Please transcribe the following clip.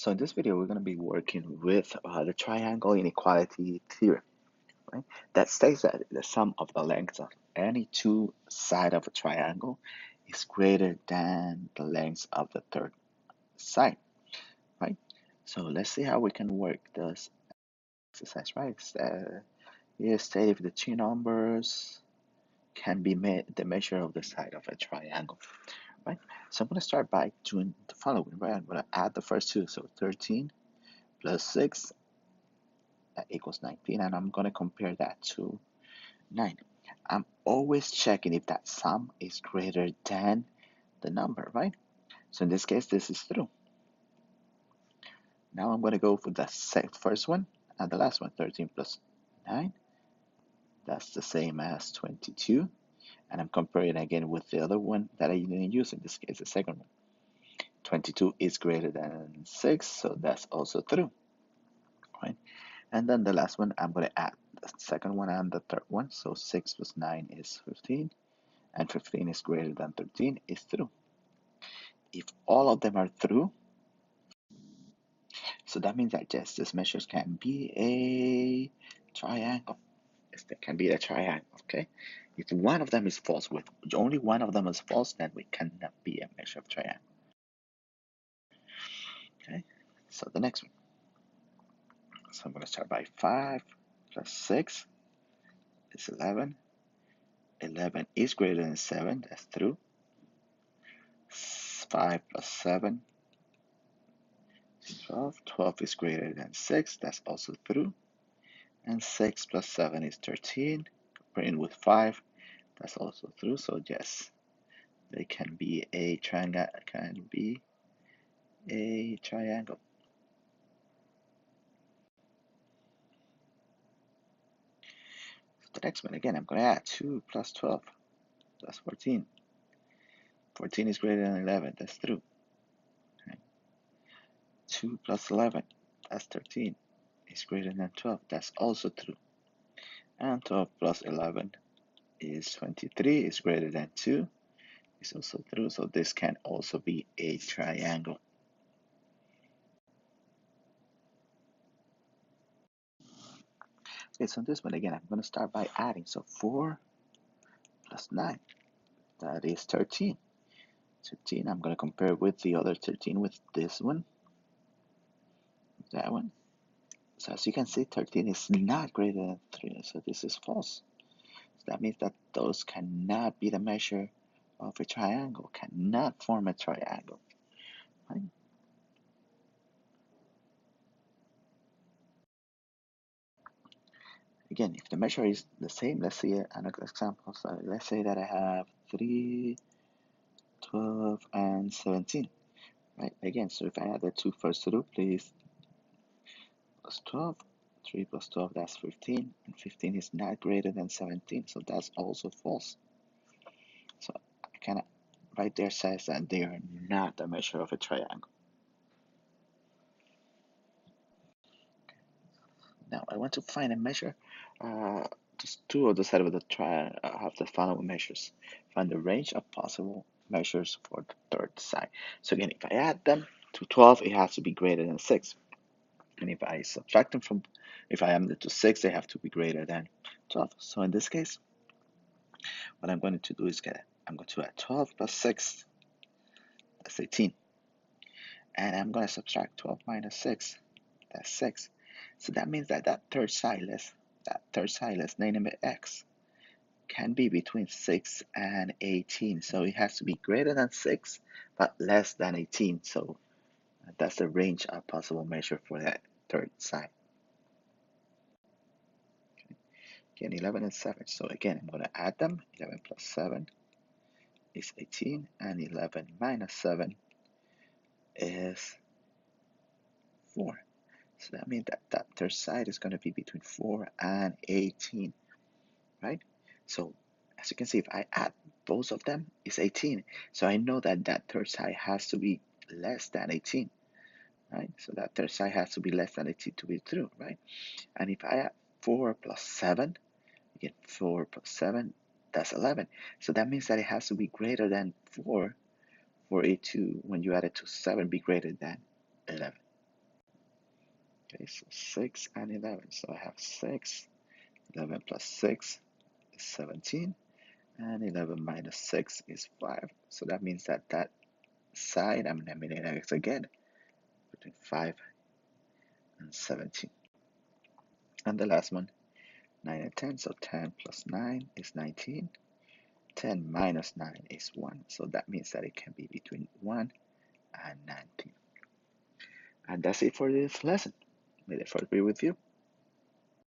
So in this video, we're going to be working with the triangle inequality theorem, right? That states that the sum of the lengths of any two sides of a triangle is greater than the length of the third side, right? So let's see how we can work this exercise, right? Here stated if the two numbers can be made the measure of the side of a triangle, right? So I'm going to start by doing the following, right? I'm going to add the first two, so 13 plus 6 that equals 19, and I'm going to compare that to 9. I'm always checking if that sum is greater than the number, right? So in this case, this is true. Now I'm going to go for the first one and the last one, 13 plus 9. That's the same as 22. And I'm comparing again with the other one that I didn't use, in this case, the second one. 22 is greater than 6, so that's also true, right? And then the last one, I'm going to add the second one and the third one. So 6 plus 9 is 15, and 15 is greater than 13 is true. If all of them are true, so that means that yes, this measure can be a triangle. Yes, that can be a triangle, okay? If one of them is false, with only one of them is false, then we cannot be a measure of triangle, okay? So the next one. So I'm going to start by 5 plus 6 is 11. 11 is greater than 7, that's true. 5 plus 7 is 12. 12 is greater than 6, that's also true. And 6 plus 7 is 13. Comparing with 5, that's also true. So yes, they can be a triangle. The next one, again, I'm going to add 2 plus 12. That's 14. 14 is greater than 11. That's true. Okay. 2 plus 11. That's 13. Is greater than 12. That's also true. And 12 plus 11 is 23. Is greater than 2. Is also true. So this can also be a triangle. Okay, so this one again, I'm going to start by adding. So 4 plus 9, that is 13. 13, I'm going to compare with the other 13 with this one, that one. So as you can see, 13 is not greater than 3, so this is false. So that means that those cannot be the measure of a triangle, cannot form a triangle, right? Again, if the measure is the same, let's see another example. So let's say that I have 3, 12, and 17, right? Again, so if I add the two first two, please, plus 12, 3 plus 12, that's 15, and 15 is not greater than 17, so that's also false. So I cannot, right there says that they are not a measure of a triangle. Now I want to find a measure, just two of the side of the triangle have the following measures. Find the range of possible measures for the third side. So again, if I add them to 12, it has to be greater than 6. And if I subtract them from, if I add them to 6, they have to be greater than 12. So in this case, what I'm going to do is I'm going to add 12 plus 6, that's 18. And I'm going to subtract 12 minus 6, that's 6. So that means that that third side, let's name it x, can be between 6 and 18. So it has to be greater than 6, but less than 18. So that's the range of possible measure for that third side. Again, 11 and 7. So again, I'm going to add them. 11 plus 7 is 18, and 11 minus 7 is 4. So that means that that third side is going to be between 4 and 18, right? So as you can see, if I add both of them, it's 18. So I know that that third side has to be less than 18, right? So that third side has to be less than 18 to be true, right? And if I add 4 plus 7, again, 4 plus 7, that's 11. So that means that it has to be greater than 4 for it to, when you add it to 7, be greater than 11. Okay, so 6 and 11. So I have 6, 11 plus 6 is 17, and 11 minus 6 is 5. So that means that that side, I'm eliminating x again, between 5 and 17. And the last one, 9 and 10. So 10 plus 9 is 19. 10 minus 9 is 1. So that means that it can be between 1 and 19. And that's it for this lesson. May the force be with you.